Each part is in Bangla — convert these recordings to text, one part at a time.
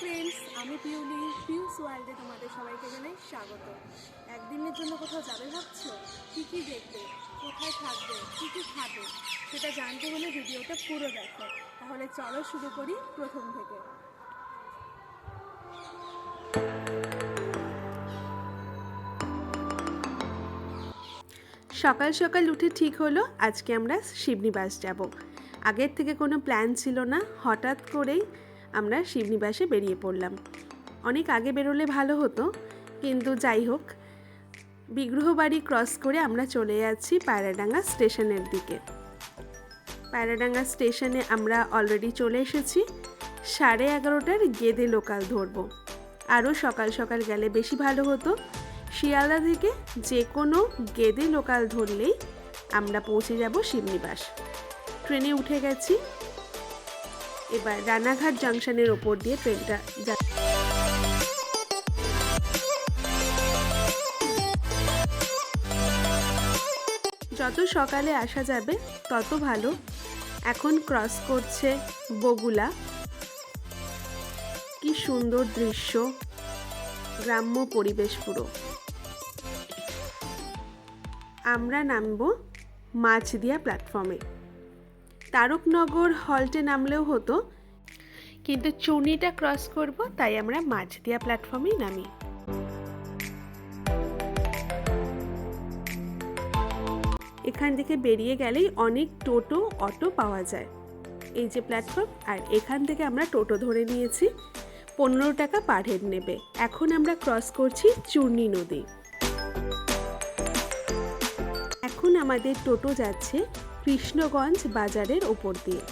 ফ্রেন্ডস, আমি পিউলি। পিউস ওয়ার্ল্ডে তোমাদের সবাইকে জানাই স্বাগত। একদিনের জন্য কোথাও যাবে ভাবছো? কী কী দেখবে, কোথায় থাকবে, কী কী খাবে, সেটা জানতে হলে ভিডিওটা পুরো দেখো। তাহলে চলো শুরু করি প্রথম থেকে। সকাল সকাল উঠে ঠিক হলো আজকে আমরা শিবনিবাস যাব। আগের থেকে কোনো প্ল্যান ছিল না, হঠাৎ করেই আমরা শিবনিবাসে বেরিয়ে পড়লাম। অনেক আগে বেরোলে ভালো হতো, কিন্তু যাই হোক, বিগ্রহবাড়ি ক্রস করে আমরা চলে যাচ্ছি পায়রাডাঙ্গা স্টেশনের দিকে। পায়রাডাঙ্গা স্টেশনে আমরা অলরেডি চলে এসেছি। 11:30টার গেদে লোকাল ধরবো। আরও সকাল সকাল গেলে বেশি ভালো হতো। শিয়ালদা থেকে যে কোনো গেদে লোকাল ধরলেই আমরা পৌঁছে যাব শিবনিবাস। ট্রেনে উঠে গেছি। এবার রানাঘাট জাংশনের ওপর দিয়ে ট্রেনটা যত সকালে আসা যাবে তত ভালো। এখন ক্রস করছে বগুলা। কি সুন্দর দৃশ্য, গ্রাম্য পরিবেশ পুরো। আমরা নামব মাছদিয়া প্ল্যাটফর্মে। তারকনগর হল্টে নামলেও হতো, কিন্তু চুনিটা ক্রস করব, তাই আমরা মাছদিয়া প্ল্যাটফর্মেই নামি। এখান থেকে বেরিয়ে গেলেই অনেক টোটো অটো পাওয়া যায়। এই যে প্ল্যাটফর্ম, আর এখান থেকে আমরা টোটো ধরে নিয়েছি। 15 টাকা পার হেড নেবে। এখন আমরা ক্রস করছি চূর্ণী নদী। এখন আমাদের টোটো যাচ্ছে কৃষ্ণগঞ্জ বাজারের ওপর দিয়ে।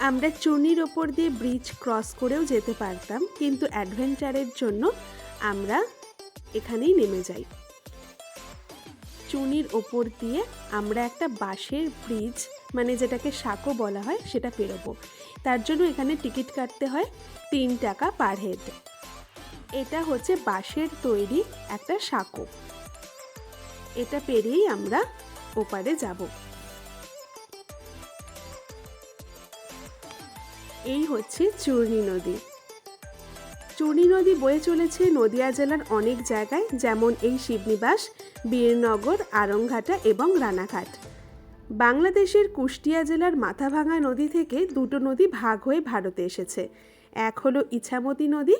আমরা চুনির ওপর দিয়ে ব্রিজ ক্রস করেও যেতে পারতাম, কিন্তু অ্যাডভেঞ্চারের জন্য আমরা এখানেই নেমে যাই। চুনির ওপর দিয়ে আমরা একটা বাঁশের ব্রিজ, মানে যেটাকে সাঁকো বলা হয়, সেটা পেরোবো। তার জন্য এখানে টিকিট কাটতে হয় 3 টাকা পার হেড। এটা হচ্ছে বাঁশের তৈরি একটা সাঁকো। এটা পেরিয়েই আমরা ওপারে যাব। এই হচ্ছে চূর্ণী নদী। চূর্ণী নদী বয়ে চলেছে নদিয়া জেলার অনেক জায়গায়, যেমন এই শিবনিবাস, বীরনগর, আরংঘাটা এবং রানাঘাট। বাংলাদেশের কুষ্টিয়া জেলার মাথাভাঙা নদী থেকে দুটো নদী ভাগ হয়ে ভারতে এসেছে। এক হলো ইছামতি নদী,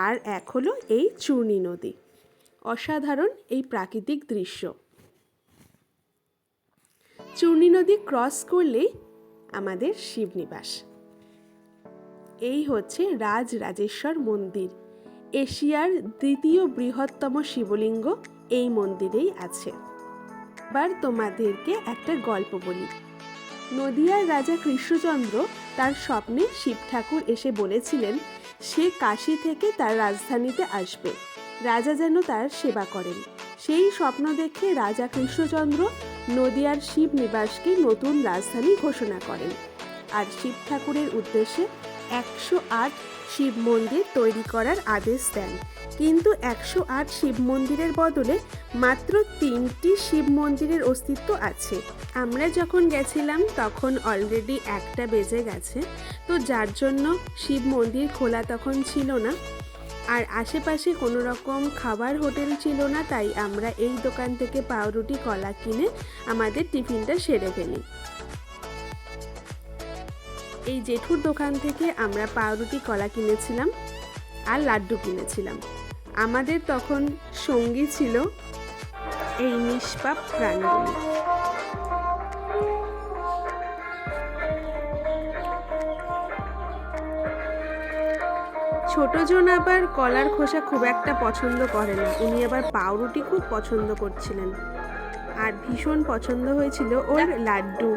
আর এক হলো এই চূর্ণী নদী। অসাধারণ এই প্রাকৃতিক দৃশ্য। চূর্ণী নদী ক্রস করলেই আমাদের শিবনিবাস। এই হচ্ছে রাজরাজেশ্বর মন্দির। এশিয়ার দ্বিতীয় বৃহত্তম শিবলিঙ্গ এই মন্দিরেই আছে। এবার তোমাদেরকে একটা গল্প বলি। নদিয়ার রাজা কৃষ্ণচন্দ্র তার স্বপ্নে শিব ঠাকুর এসে বলেছিলেন সে কাশী থেকে তার রাজধানীতে আসবে, রাজা যেন তার সেবা করেন। সেই স্বপ্ন দেখে রাজা কৃষ্ণচন্দ্র নদিয়ার শিব নিবাসকে নতুন রাজধানী ঘোষণা করেন, আর শিব ঠাকুরের উদ্দেশ্যে 108 শিব মন্দির তৈরি করার আদেশ দেন। কিন্তু 108 শিব মন্দিরের বদলে মাত্র 3টি শিব মন্দিরের অস্তিত্ব আছে। আমরা যখন গেছিলাম তখন অলরেডি 1টা বেজে গেছে, তো যার জন্য শিব মন্দির খোলা তখন ছিল না। আর আশেপাশে কোনো রকম খাবার হোটেল ছিল না, তাই আমরা এই দোকান থেকে পাউরুটি কলা কিনে আমাদের টিফিনটা সেরে ফেলি। এই জেঠুর দোকান থেকে আমরা পাউরুটি কলা কিনেছিলাম আর লাড্ডু কিনেছিলাম। আমাদের তখন সঙ্গী ছিল এই নিষ্পাপ প্রাণগুলি। ছোটজন আবার কলার খোসা খুব একটা পছন্দ করে না, উনি আবার পাউরুটি খুব পছন্দ করছিলেন। আর ভীষণ পছন্দ হয়েছিল ওর লাড্ডু।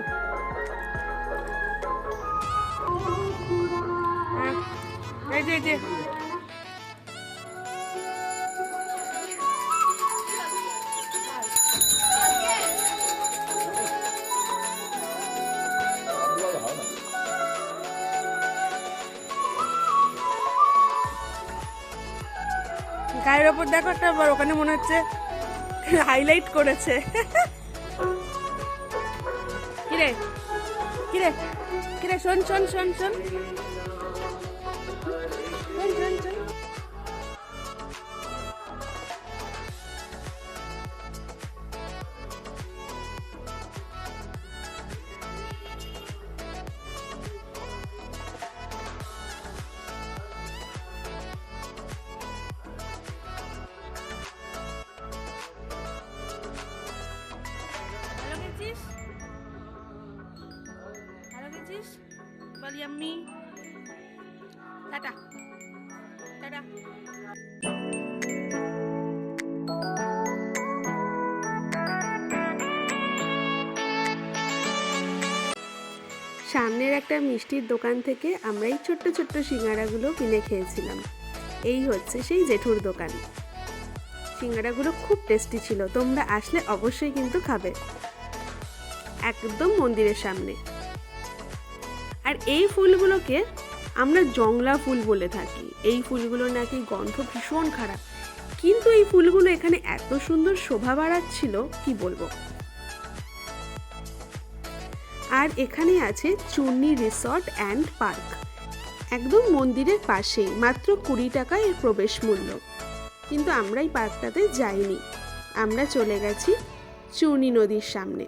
গায়ের ওপর দেখো একটা, ওখানে মনে হচ্ছে হাইলাইট করেছে। কিরে কিরে কিরে, শোন শোন শোন শোন শোন শোন শোন। ভালো গেছিস, ভালো গেছিস, বলি আমি টাটা টাটা। সামনের একটা মিষ্টির দোকান থেকে আমরা এই ছোট্ট ছোট্ট সিঙ্গারাগুলো কিনে খেয়েছিলাম। এই হচ্ছে সেই জেঠুর দোকান। সিঙ্গারাগুলো খুব টেস্টি ছিল, তোমরা আসলে অবশ্যই কিন্তু খাবে। একদম মন্দিরের সামনে। আর এই ফুলগুলোকে আমরা জংলা ফুল বলে থাকি। এই ফুলগুলো নাকি গন্ধ ভীষণ খারাপ, কিন্তু এই ফুলগুলো এখানে এত সুন্দর শোভা বাড়াচ্ছিল কি বলবো। আর এখানে আছে চূর্ণী রিসর্ট অ্যান্ড পার্ক, একদম মন্দিরের পাশেই, মাত্র 20 টাকা এর প্রবেশ মূল্য। কিন্তু আমরা এই পার্কটাতে যাইনি, আমরা চলে গেছি চূর্ণী নদীর সামনে,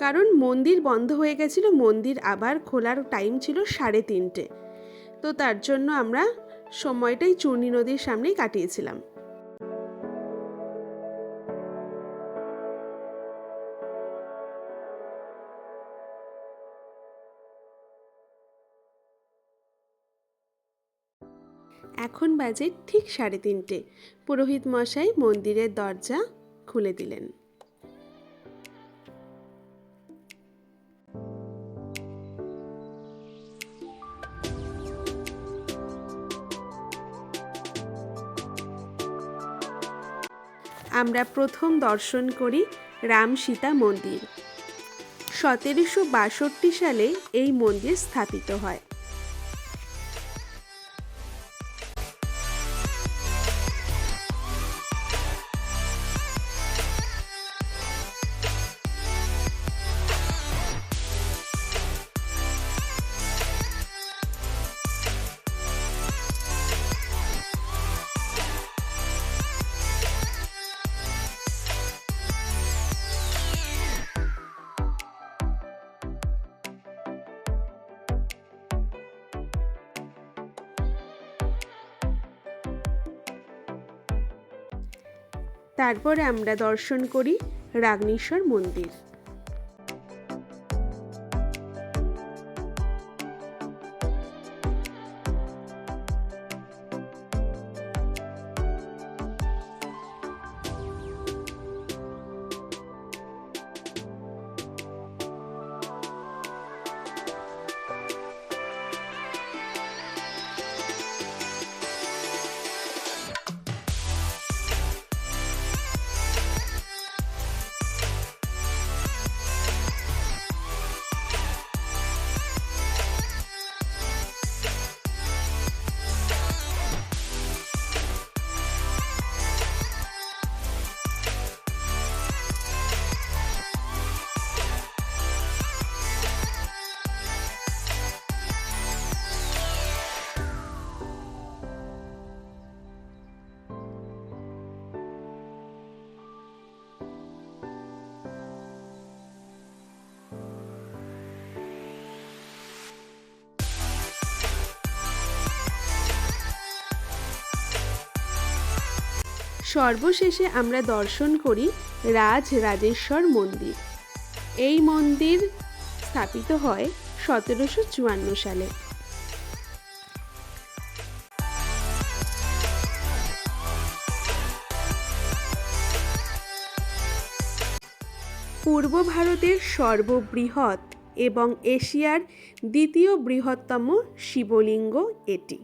কারণ মন্দির বন্ধ হয়ে গেছিল। মন্দির আবার খোলার টাইম ছিল 3:30, তো তার জন্য আমরা সময়টাই চূর্ণী নদীর সামনেই কাটিয়েছিলাম। এখন বাজে ঠিক 3:30। পুরোহিত মশাই মন্দিরের দরজা খুলে দিলেন। আমরা প্রথম দর্শন করি রাম সীতা মন্দির। 1762 সালে এই মন্দির স্থাপিত হয়। তারপরে আমরা দর্শন করি রাগনেশ্বর মন্দির। সর্বশেষে আমরা দর্শন করি রাজরাজেশ্বর মন্দির। এই মন্দির স্থাপিত হয় 1754 সালে। পূর্ব ভারতের সর্ববৃহৎ এবং এশিয়ার দ্বিতীয় বৃহত্তম শিবলিঙ্গ এটি।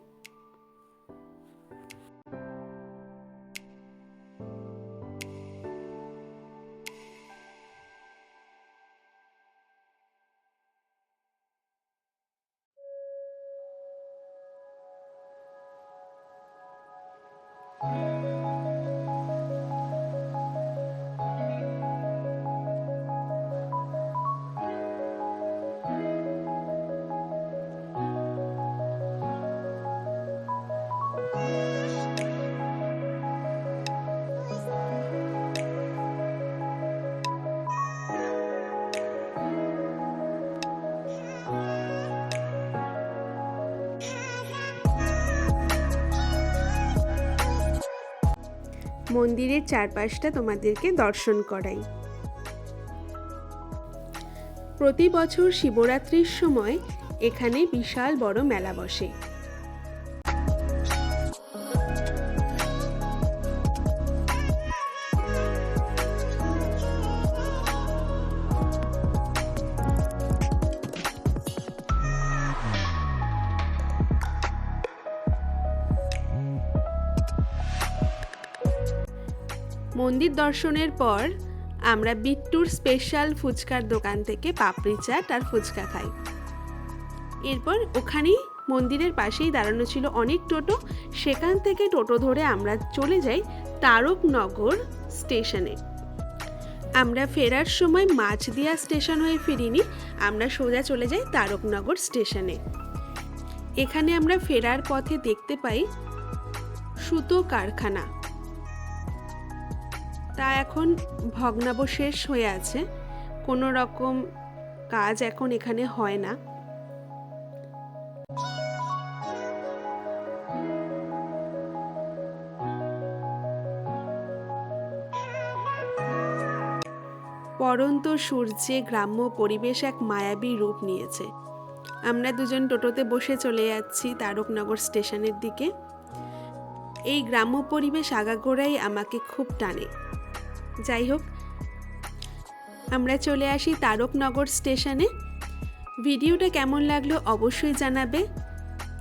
মন্দিরের চারপাশটা তোমাদেরকে দর্শন করাই। প্রতি বছর শিবরাত্রির সময় এখানে বিশাল বড় মেলা বসে। মন্দির দর্শনের পর আমরা বিট্টুর স্পেশাল ফুচকার দোকান থেকে পাপড়ি চাট আর ফুচকা খাই। এরপর ওখানেই মন্দিরের পাশেই দাঁড়ানো ছিল অনেক টোটো, সেখান থেকে টোটো ধরে আমরা চলে যাই তারকনগর স্টেশনে। আমরা ফেরার সময় মাছদিয়া স্টেশন হয়ে ফিরিনি, আমরা সোজা চলে যাই তারকনগর স্টেশনে। এখানে আমরা ফেরার পথে দেখতে পাই সুতো কারখানা, তা এখন ভগ্নাবশেষ হয়ে আছে, কোনো রকম কাজ এখন এখানে হয় না। পড়ন্ত সূর্যে গ্রাম্য পরিবেশ এক মায়াবী রূপ নিয়েছে। আমরা দুজন টোটোতে বসে চলে যাচ্ছি তারকনগর স্টেশনের দিকে। এই গ্রাম্য পরিবেশ আগাগোড়াই আমাকে খুব টানে। যাই হোক, আমরা চলে আসি তারকনগর স্টেশনে। ভিডিওটা কেমন লাগলো অবশ্যই জানাবে।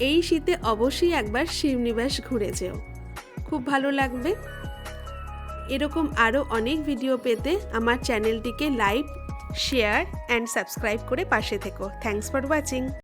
এই শীতে অবশ্যই একবার শিবনিবাস ঘুরে যেও, খুব ভালো লাগবে। এরকম আরও অনেক ভিডিও পেতে আমার চ্যানেলটিকে লাইক, শেয়ার অ্যান্ড সাবস্ক্রাইব করে পাশে থেকো। Thanks for watching.